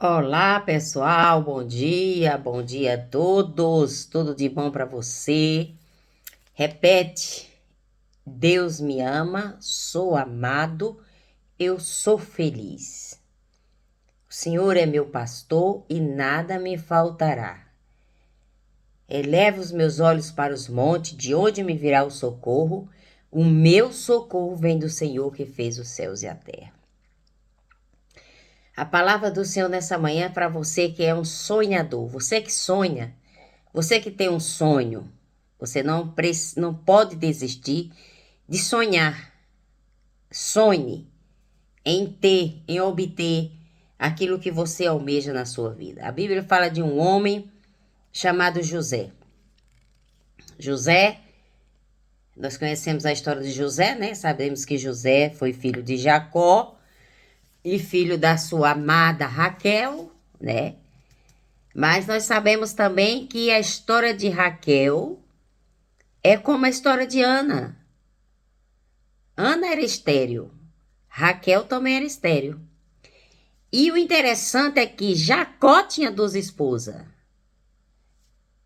Olá, pessoal, bom dia a todos, tudo de bom para você. Repete: Deus me ama, sou amado, eu sou feliz. O Senhor é meu pastor e nada me faltará. Elevo os meus olhos para os montes, de onde me virá o socorro? O meu socorro vem do Senhor que fez os céus e a terra. A palavra do Senhor nessa manhã é para você que é um sonhador, você que sonha. Você que tem um sonho, você não pode desistir de sonhar. Sonhe em obter aquilo que você almeja na sua vida. A Bíblia fala de um homem chamado José. José, nós conhecemos a história de José, né? Sabemos que José foi filho de Jacó e filho da sua amada Raquel, né? Mas nós sabemos também que a história de Raquel é como a história de Ana. Ana era estéril, Raquel também era estéril. E o interessante é que Jacó tinha duas esposas.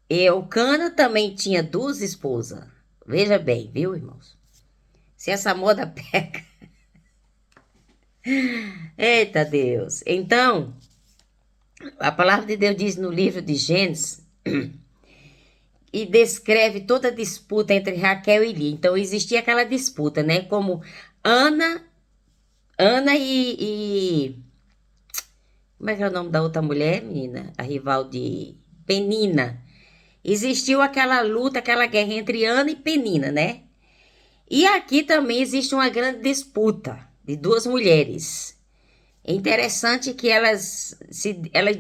Eucana também tinha duas esposas. Veja bem, viu, irmãos? Se essa moda pega. Eita Deus! Então, a palavra de Deus diz no livro de Gênesis e descreve toda a disputa entre Raquel e Lia. Então, existia aquela disputa, né? Como Ana, Ana e como é que é o nome da outra mulher, menina? A rival de Penina. Existiu aquela luta, aquela guerra entre Ana e Penina, né? E aqui também existe uma grande disputa de duas mulheres. É interessante que elas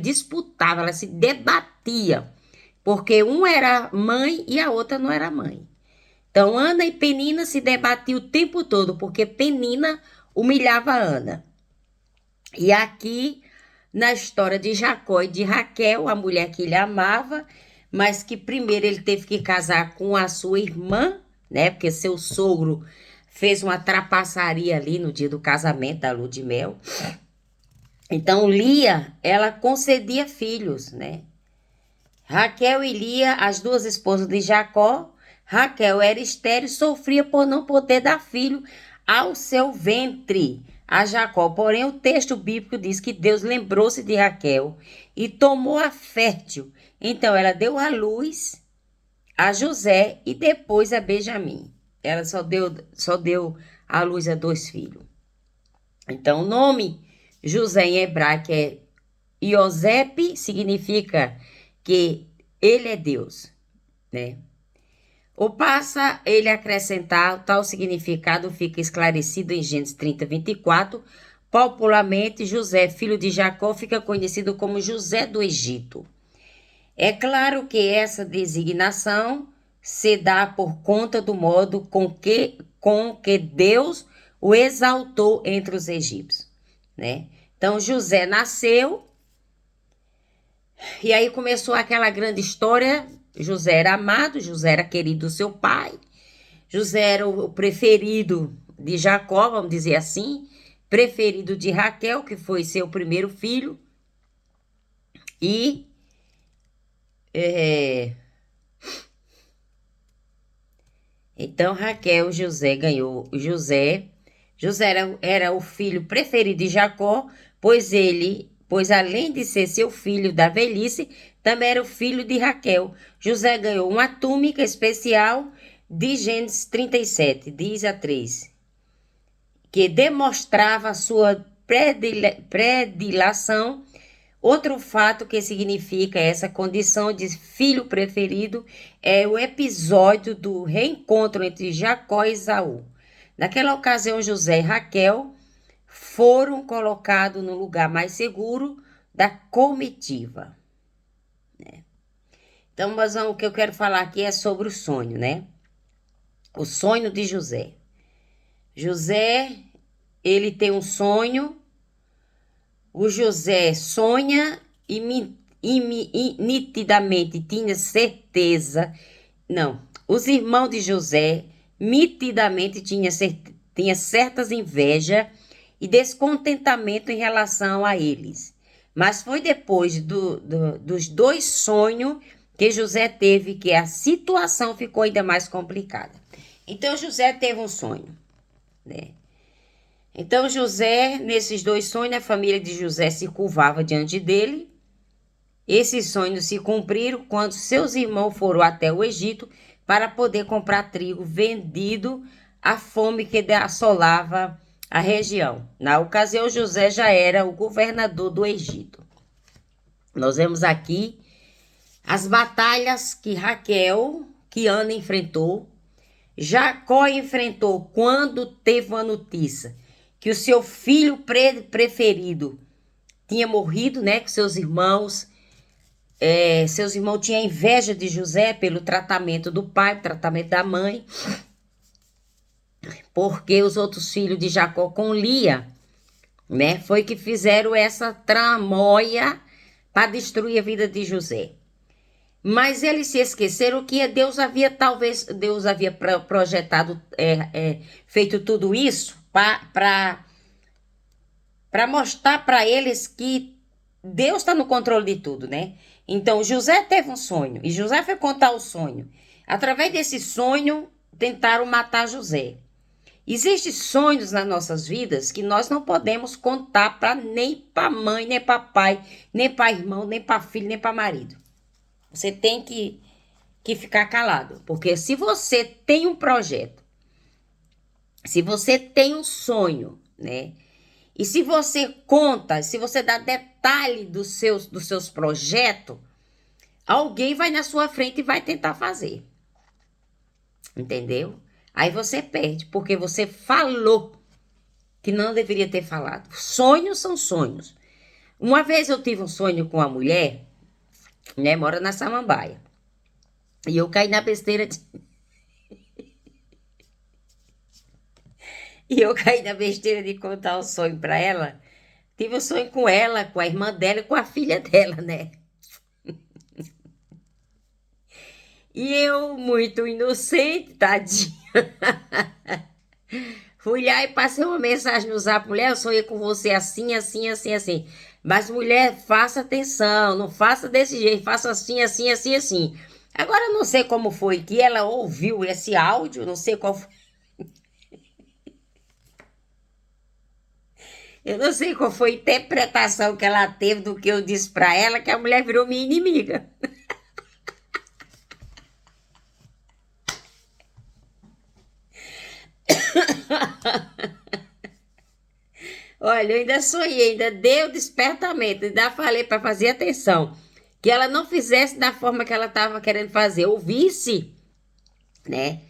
disputavam, elas se debatiam, porque uma era mãe e a outra não era mãe. Então, Ana e Penina se debatiam o tempo todo, porque Penina humilhava Ana. E aqui, na história de Jacó e de Raquel, a mulher que ele amava, mas que primeiro ele teve que casar com a sua irmã, né? Porque seu sogro fez uma trapaçaria ali no dia do casamento, da lua de mel. Então, Lia, ela concedia filhos, né? Raquel e Lia, as duas esposas de Jacó. Raquel era estéril e sofria por não poder dar filho ao seu ventre, a Jacó. Porém, o texto bíblico diz que Deus lembrou-se de Raquel e tomou a fértil. Então, ela deu à luz a José e depois a Benjamim. Ela só deu à luz a dois filhos. Então, o nome José em hebraico é Iosep, significa que ele é Deus, né? Ou passa ele a acrescentar, tal significado fica esclarecido em Gênesis 30, 24. Popularmente, José, filho de Jacó, fica conhecido como José do Egito. É claro que essa designação se dá por conta do modo com que Deus o exaltou entre os egípcios, né? Então, José nasceu e aí começou aquela grande história. José era amado, José era querido do seu pai, José era o preferido de Jacó, vamos dizer assim, preferido de Raquel, que foi seu primeiro filho, e é, então Raquel, José ganhou. José era o filho preferido de Jacó, pois além de ser seu filho da velhice, também era o filho de Raquel. José ganhou uma túnica especial de Gênesis 37, diz a 3, que demonstrava a sua predilação. Outro fato que significa essa condição de filho preferido é o episódio do reencontro entre Jacó e Esaú. Naquela ocasião, José e Raquel foram colocados no lugar mais seguro da comitiva. Então, mas o que eu quero falar aqui é sobre o sonho, né? O sonho de José. José, ele tem um sonho. O José sonha e nitidamente tinha certeza. Não, os irmãos de José nitidamente tinha certas inveja e descontentamento em relação a eles. Mas foi depois dos dois sonhos que José teve que a situação ficou ainda mais complicada. Então José teve um sonho, né? Então José, nesses dois sonhos, a família de José se curvava diante dele. Esses sonhos se cumpriram quando seus irmãos foram até o Egito para poder comprar trigo vendido à fome que assolava a região. Na ocasião, José já era o governador do Egito. Nós vemos aqui as batalhas que Raquel, que Ana enfrentou. Jacó enfrentou quando teve uma notícia que o seu filho preferido tinha morrido, né? Que seus irmãos tinham inveja de José pelo tratamento do pai, tratamento da mãe, porque os outros filhos de Jacó com Lia, né? Foi que fizeram essa tramóia para destruir a vida de José. Mas eles se esqueceram que Deus havia projetado, feito tudo isso para mostrar para eles que Deus está no controle de tudo, né? Então, José teve um sonho e José foi contar o sonho. Através desse sonho, tentaram matar José. Existem sonhos nas nossas vidas que nós não podemos contar nem para mãe, nem para pai, nem para irmão, nem para filho, nem para marido. Você tem que ficar calado, porque se você tem um projeto, se você tem um sonho, né? E se você conta, se você dá detalhe dos seus projetos, alguém vai na sua frente e vai tentar fazer. Entendeu? Aí você perde, porque você falou que não deveria ter falado. Sonhos são sonhos. Uma vez eu tive um sonho com uma mulher, né, mora na Samambaia. E eu caí na besteira de... E eu caí na besteira de contar o sonho para ela. Tive um sonho com ela, com a irmã dela e com a filha dela, né? E eu, muito inocente, tadinha, fui lá e passei uma mensagem no Zap: mulher, eu sonhei com você assim, assim, assim, assim. Mas, mulher, faça atenção, não faça desse jeito, faça assim, assim, assim, assim. Agora, eu não sei como foi que ela ouviu esse áudio, não sei qual foi. Eu não sei qual foi a interpretação que ela teve do que eu disse para ela, que a mulher virou minha inimiga. Olha, eu ainda sonhei, ainda dei o despertamento, ainda falei para fazer atenção, que ela não fizesse da forma que ela estava querendo fazer, ouvisse, né?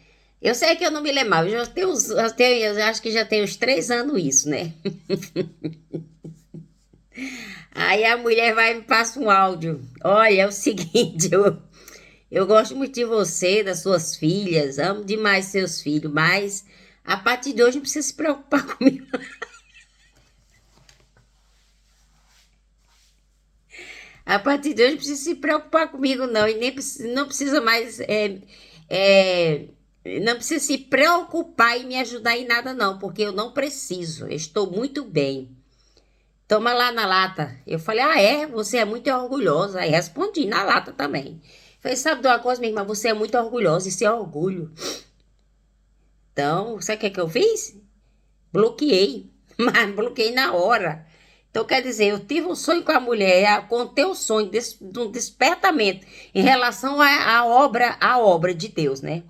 Eu sei que eu não me lembrava, eu acho que já tem uns 3 anos isso, né? Aí a mulher vai e me passa um áudio. Olha, é o seguinte, eu gosto muito de você, das suas filhas, amo demais seus filhos, mas a partir de hoje não precisa se preocupar comigo. A partir de hoje não precisa se preocupar comigo, não. E nem não precisa mais. Não precisa se preocupar e me ajudar em nada, não, porque eu não preciso. Eu estou muito bem. Toma lá na lata. Eu falei: ah, é? Você é muito orgulhosa. Aí respondi na lata também. Falei: sabe de uma coisa, minha irmã? Você é muito orgulhosa. Isso é orgulho. Então, sabe o que eu fiz? Bloqueei. Mas bloqueei na hora. Então, quer dizer, eu tive um sonho com a mulher, contei o sonho de um despertamento em relação à obra de Deus, né?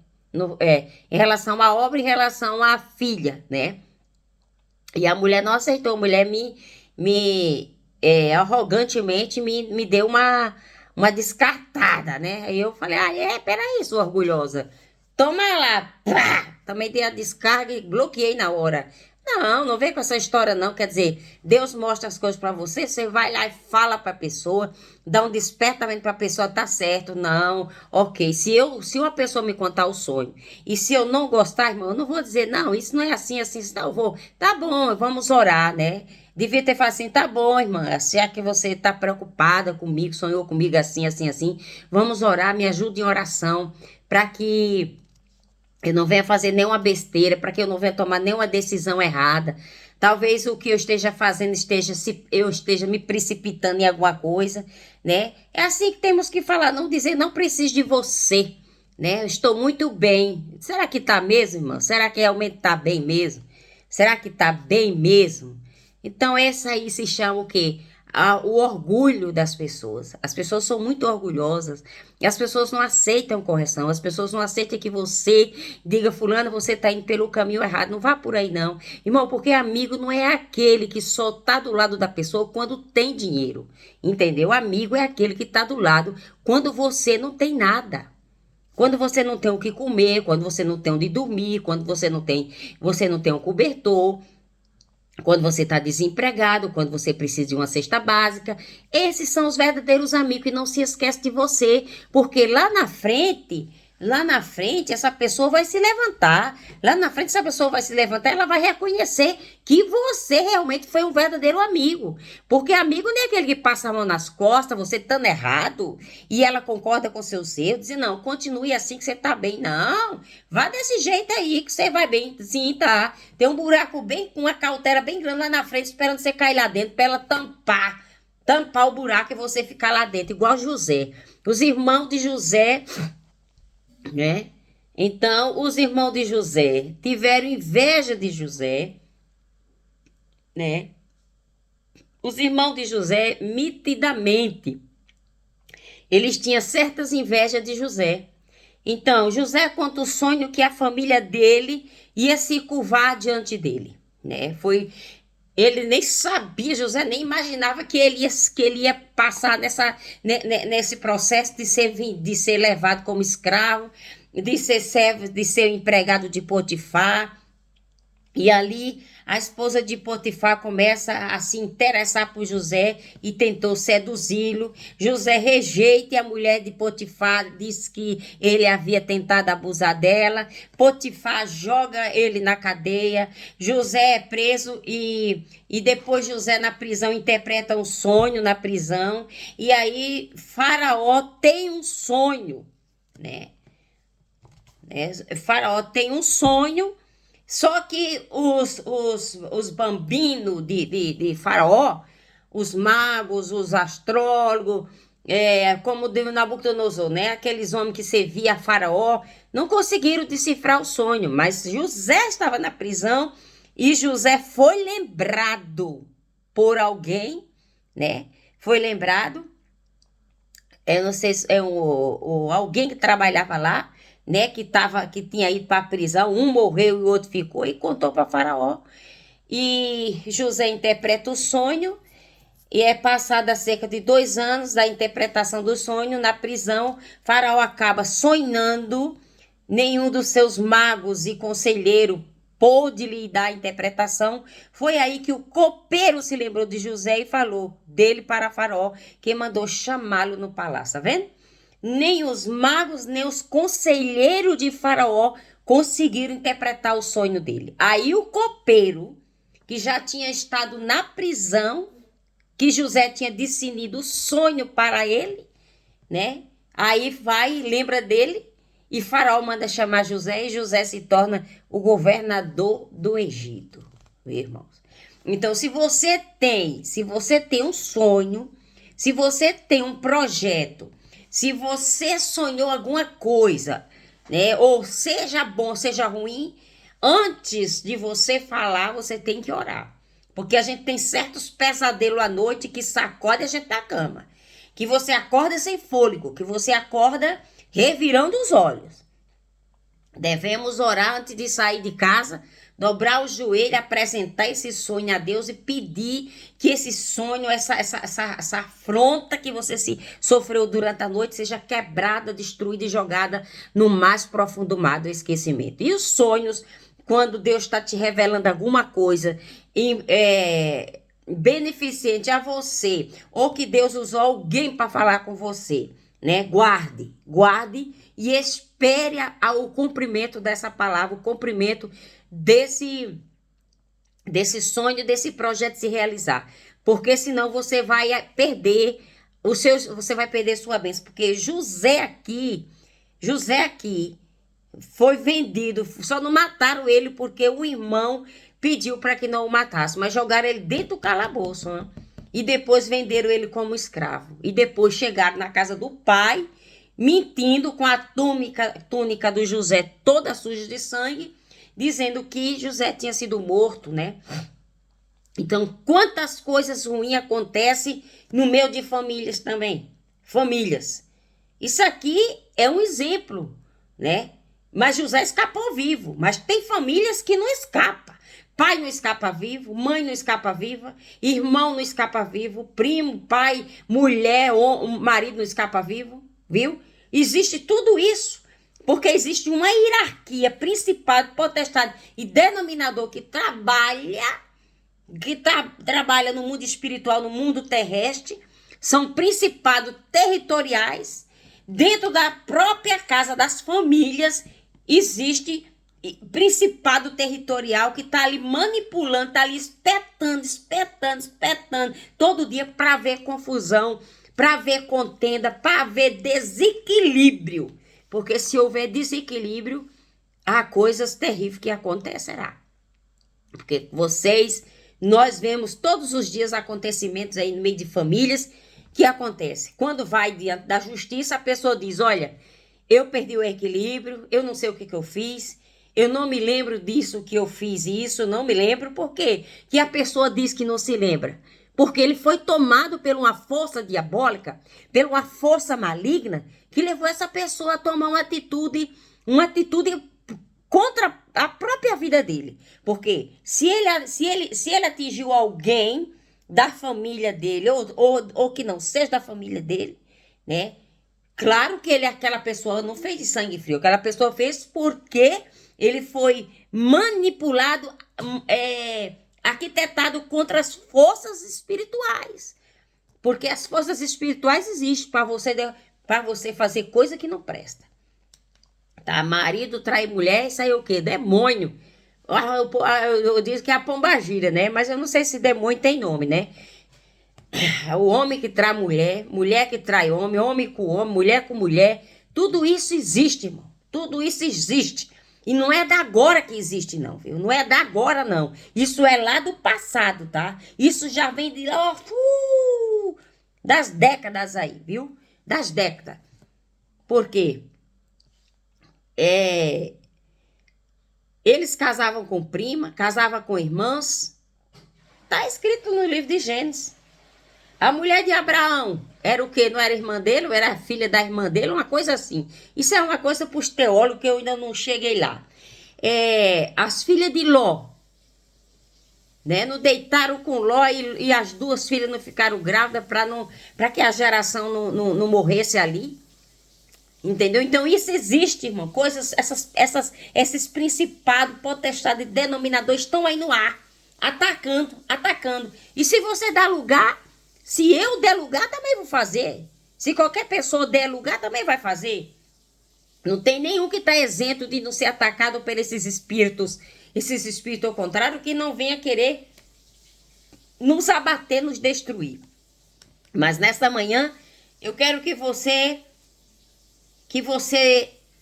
Em relação à obra, em relação à filha, né? E a mulher não aceitou, a mulher arrogantemente me deu uma descartada, né? Aí eu falei: ah, peraí, sua orgulhosa. Toma lá, pá! Também dei a descarga e bloqueei na hora. Não vem com essa história não, quer dizer, Deus mostra as coisas para você, você vai lá e fala para a pessoa, dá um despertamento para a pessoa, tá certo, não, ok. Se uma pessoa me contar o sonho, e se eu não gostar, irmão, eu não vou dizer: não, isso não é assim, assim, não, eu vou, tá bom, vamos orar, né? Devia ter falado assim: tá bom, irmã, se é que você está preocupada comigo, sonhou comigo assim, assim, assim, vamos orar, me ajude em oração, para que eu não venha fazer nenhuma besteira, para que eu não venha tomar nenhuma decisão errada. Talvez o que eu esteja fazendo eu esteja me precipitando em alguma coisa, né? É assim que temos que falar, não dizer não preciso de você, né? Eu estou muito bem. Será que tá mesmo, irmão? Será que realmente tá bem mesmo? Será que tá bem mesmo? Então essa aí se chama o quê? O orgulho das pessoas. As pessoas são muito orgulhosas. E as pessoas não aceitam correção. As pessoas não aceitam que você diga, fulano, você está indo pelo caminho errado. Não vá por aí, não. Irmão, porque amigo não é aquele que só está do lado da pessoa quando tem dinheiro. Entendeu? Amigo é aquele que está do lado quando você não tem nada. Quando você não tem o que comer, quando você não tem onde dormir, quando você não tem um cobertor, quando você está desempregado, quando você precisa de uma cesta básica. Esses são os verdadeiros amigos e não se esquece de você, porque lá na frente, essa pessoa vai se levantar. Lá na frente, essa pessoa vai se levantar, ela vai reconhecer que você realmente foi um verdadeiro amigo. Porque amigo não é aquele que passa a mão nas costas, você estando errado, e ela concorda com seus erros, e não, continue assim que você tá bem. Não, vá desse jeito aí que você vai bem. Sim, tá. Tem um buraco bem, com uma cautela bem grande lá na frente, esperando você cair lá dentro, para ela tampar o buraco e você ficar lá dentro, igual José. Os irmãos de José, né? Então, os irmãos de José tiveram inveja de José, né? Os irmãos de José, nitidamente, eles tinham certas invejas de José. Então, José conta o sonho que a família dele ia se curvar diante dele, né? Ele nem sabia, José nem imaginava que ele ia passar nesse processo de ser levado como escravo, de ser servo, de ser empregado de Potifar. E ali a esposa de Potifar começa a se interessar por José e tentou seduzi-lo. José rejeita a mulher de Potifar, diz que ele havia tentado abusar dela. Potifar joga ele na cadeia. José é preso e depois José na prisão interpreta um sonho na prisão. E aí Faraó tem um sonho, né? Faraó tem um sonho. Só que os bambinos de Faraó, os magos, os astrólogos, como deu Nabucodonosor, né? Aqueles homens que serviam a Faraó, não conseguiram decifrar o sonho. Mas José estava na prisão e José foi lembrado por alguém, né? Foi lembrado, eu não sei se é alguém que trabalhava lá, né, que tinha ido para a prisão, um morreu e o outro ficou, e contou para Faraó. E José interpreta o sonho, e é passada cerca de 2 anos da interpretação do sonho, na prisão, Faraó acaba sonhando, nenhum dos seus magos e conselheiro pôde lhe dar a interpretação. Foi aí que o copeiro se lembrou de José e falou dele para Faraó, que mandou chamá-lo no palácio, tá vendo? Nem os magos, nem os conselheiros de Faraó conseguiram interpretar o sonho dele. Aí o copeiro, que já tinha estado na prisão, que José tinha discernido o sonho para ele, né? Aí vai e lembra dele, e Faraó manda chamar José, e José se torna o governador do Egito, irmãos. Então, se você tem um sonho, se você tem um projeto, se você sonhou alguma coisa, né, ou seja bom, seja ruim, antes de você falar, você tem que orar. Porque a gente tem certos pesadelos à noite que sacode a gente da cama. Que você acorda sem fôlego, que você acorda revirando os olhos. Devemos orar antes de sair de casa, dobrar o joelho, apresentar esse sonho a Deus e pedir que esse sonho, essa afronta que você se sofreu durante a noite seja quebrada, destruída e jogada no mais profundo mar do esquecimento. E os sonhos, quando Deus está te revelando alguma coisa beneficente a você, ou que Deus usou alguém para falar com você, né? Guarde e espere o cumprimento dessa palavra, o cumprimento desse sonho, desse projeto se realizar. Porque senão você vai perder você vai perder sua bênção. Porque José aqui foi vendido, só não mataram ele porque o irmão pediu para que não o matasse, mas jogaram ele dentro do calabouço, né? E depois venderam ele como escravo. E depois chegaram na casa do pai, mentindo com a túnica do José toda suja de sangue, dizendo que José tinha sido morto, né? Então, quantas coisas ruins acontecem no meio de famílias também. Famílias. Isso aqui é um exemplo, né? Mas José escapou vivo. Mas tem famílias que não escapam. Pai não escapa vivo, mãe não escapa viva, irmão não escapa vivo, primo, pai, mulher, marido não escapa vivo, viu? Existe tudo isso, porque existe uma hierarquia, principado, potestade e denominador que trabalha no mundo espiritual, no mundo terrestre, são principados territoriais. Dentro da própria casa das famílias existe principado territorial que está ali manipulando, está ali espetando, todo dia para ver confusão, para ver contenda, para ver desequilíbrio. Porque se houver desequilíbrio, há coisas terríveis que acontecerá. Porque nós vemos todos os dias acontecimentos aí no meio de famílias que acontece. Quando vai diante da justiça, a pessoa diz, olha, eu perdi o equilíbrio, eu não sei o que eu fiz, eu não me lembro disso que eu fiz isso, não me lembro. Por quê? Que a pessoa diz que não se lembra? Porque ele foi tomado por uma força diabólica, por uma força maligna, que levou essa pessoa a tomar uma atitude contra a própria vida dele. Porque se ele atingiu alguém da família dele, ou que não seja da família dele, né? Claro que aquela pessoa não fez de sangue frio, aquela pessoa fez porque ele foi manipulado, arquitetado contra as forças espirituais. Porque as forças espirituais existem para você fazer coisa que não presta. Tá? Marido trai mulher, isso aí é o quê? Demônio. Eu disse que é a pombagira, né? Mas eu não sei se demônio tem nome, né? O homem que trai mulher, mulher que trai homem, homem com homem, mulher com mulher. Tudo isso existe, irmão. Tudo isso existe. E não é da agora que existe, não, viu? Não é da agora, não. Isso é lá do passado, tá? Isso já vem de lá, das décadas aí, viu? Das décadas. Por quê? Eles casavam com prima, casavam com irmãs. Tá escrito no livro de Gênesis. A mulher de Abraão era o quê? Não era irmã dele? Ou era filha da irmã dele? Uma coisa assim. Isso é uma coisa para os teólogos que eu ainda não cheguei lá. As filhas de Ló, né? Não deitaram com Ló e as duas filhas não ficaram grávidas para que a geração não morresse ali. Entendeu? Então isso existe, irmão. Coisas, esses principados, potestades, denominadores estão aí no ar, atacando. E se você dá lugar, se eu der lugar, também vou fazer. Se qualquer pessoa der lugar, também vai fazer. Não tem nenhum que está isento de não ser atacado por esses espíritos ao contrário, que não venha querer nos abater, nos destruir. Mas nesta manhã, eu quero que você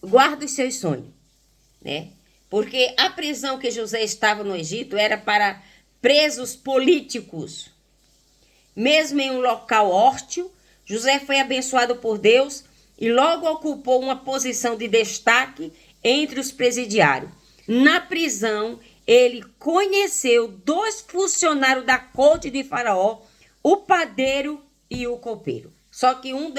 guarde os seus sonhos, né? Porque a prisão que José estava no Egito era para presos políticos. Mesmo em um local hostil, José foi abençoado por Deus e logo ocupou uma posição de destaque entre os presidiários. Na prisão, ele conheceu 2 funcionários da corte de Faraó, o padeiro e o copeiro. Só que o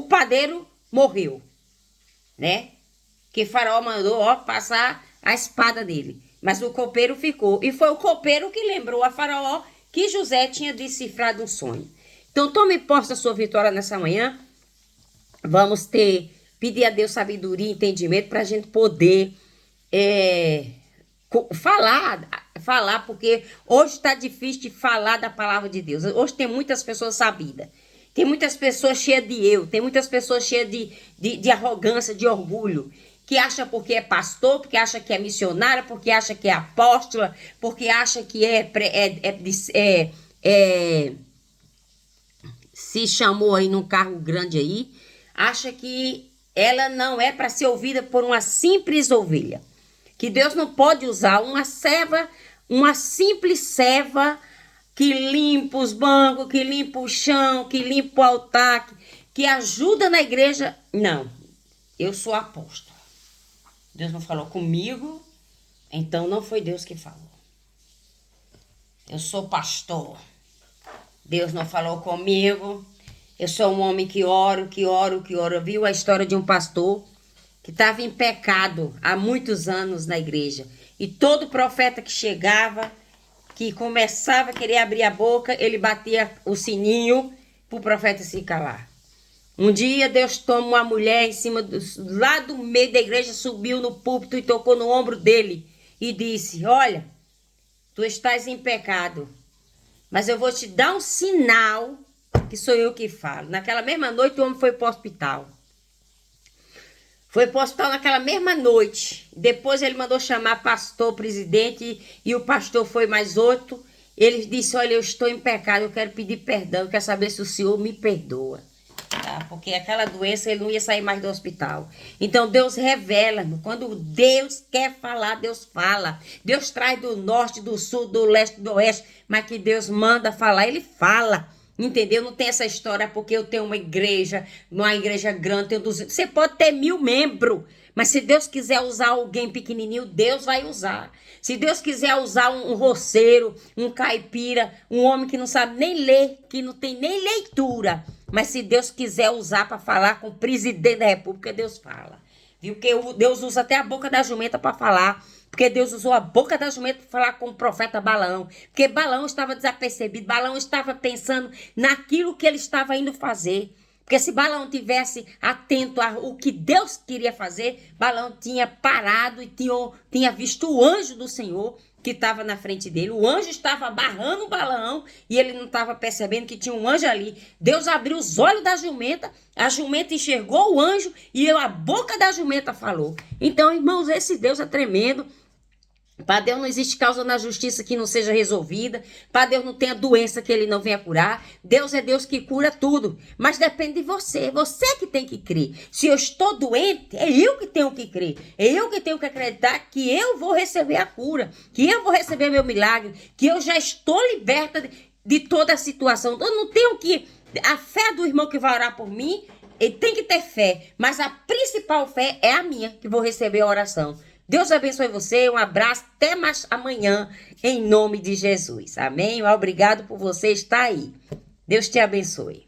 padeiro morreu, né? Que Faraó mandou passar a espada dele. Mas o copeiro ficou. E foi o copeiro que lembrou a Faraó que José tinha decifrado um sonho. Então, tome posse da sua vitória nessa manhã. Vamos pedir a Deus sabedoria e entendimento para a gente poder falar, porque hoje está difícil de falar da palavra de Deus. Hoje tem muitas pessoas sabidas. Tem muitas pessoas cheias de eu. Tem muitas pessoas cheias de arrogância, de orgulho. Que acha porque é pastor, porque acha que é missionária, porque acha que é apóstola, porque acha que se chamou aí num cargo grande aí, acha que ela não é para ser ouvida por uma simples ovelha. que Deus não pode usar uma serva, uma simples serva que limpa os bancos, que limpa o chão, que limpa o altar, que ajuda na igreja. Não, eu sou apóstolo. Deus não falou comigo, então não foi Deus que falou. Eu sou pastor. Deus não falou comigo. Eu sou um homem que oro. Viu a história de um pastor que estava em pecado há muitos anos na igreja. E todo profeta que chegava, que começava a querer abrir a boca, ele batia o sininho para o profeta se calar. Um dia Deus toma uma mulher em cima, lá do meio da igreja, subiu no púlpito e tocou no ombro dele e disse: olha, tu estás em pecado, mas eu vou te dar um sinal que sou eu que falo. Naquela mesma noite o homem foi para o hospital. Foi para o hospital naquela mesma noite. Depois ele mandou chamar pastor, presidente, e o pastor foi mais outro. Ele disse: olha, eu estou em pecado, eu quero pedir perdão, eu quero saber se o senhor me perdoa. Tá? Porque aquela doença ele não ia sair mais do hospital. Então Deus revela. Quando Deus quer falar, Deus fala. Deus traz do norte, do sul, do leste, do oeste. Mas que Deus manda falar, ele fala. Entendeu? Não tem essa história porque eu tenho uma igreja grande, tenho 200. Você pode ter 1000 membros, mas se Deus quiser usar alguém pequenininho, Deus vai usar. Se Deus quiser usar um roceiro, um caipira, um homem que não sabe nem ler, que não tem nem leitura, mas se Deus quiser usar para falar com o presidente da república, Deus fala. Viu? Porque Deus usa até a boca da jumenta para falar. Porque Deus usou a boca da jumenta para falar com o profeta Balaão. Porque Balaão estava desapercebido. Balaão estava pensando naquilo que ele estava indo fazer. Porque se Balaão tivesse atento ao que Deus queria fazer, Balaão tinha parado e tinha visto o anjo do Senhor que estava na frente dele. O anjo estava barrando Balaão e ele não estava percebendo que tinha um anjo ali. Deus abriu os olhos da jumenta, a jumenta enxergou o anjo e a boca da jumenta falou. Então, irmãos, esse Deus é tremendo. Para Deus não existe causa na justiça que não seja resolvida. Para Deus não tem a doença que ele não venha curar. Deus é Deus que cura tudo. Mas depende de você. Você que tem que crer. Se eu estou doente, é eu que tenho que crer. É eu que tenho que acreditar que eu vou receber a cura. Que eu vou receber meu milagre. Que eu já estou liberta de toda a situação. Eu não tenho que... A fé do irmão que vai orar por mim, ele tem que ter fé. Mas a principal fé é a minha, que vou receber a oração. Deus abençoe você, um abraço, até mais amanhã, em nome de Jesus, amém? Obrigado por você estar aí, Deus te abençoe.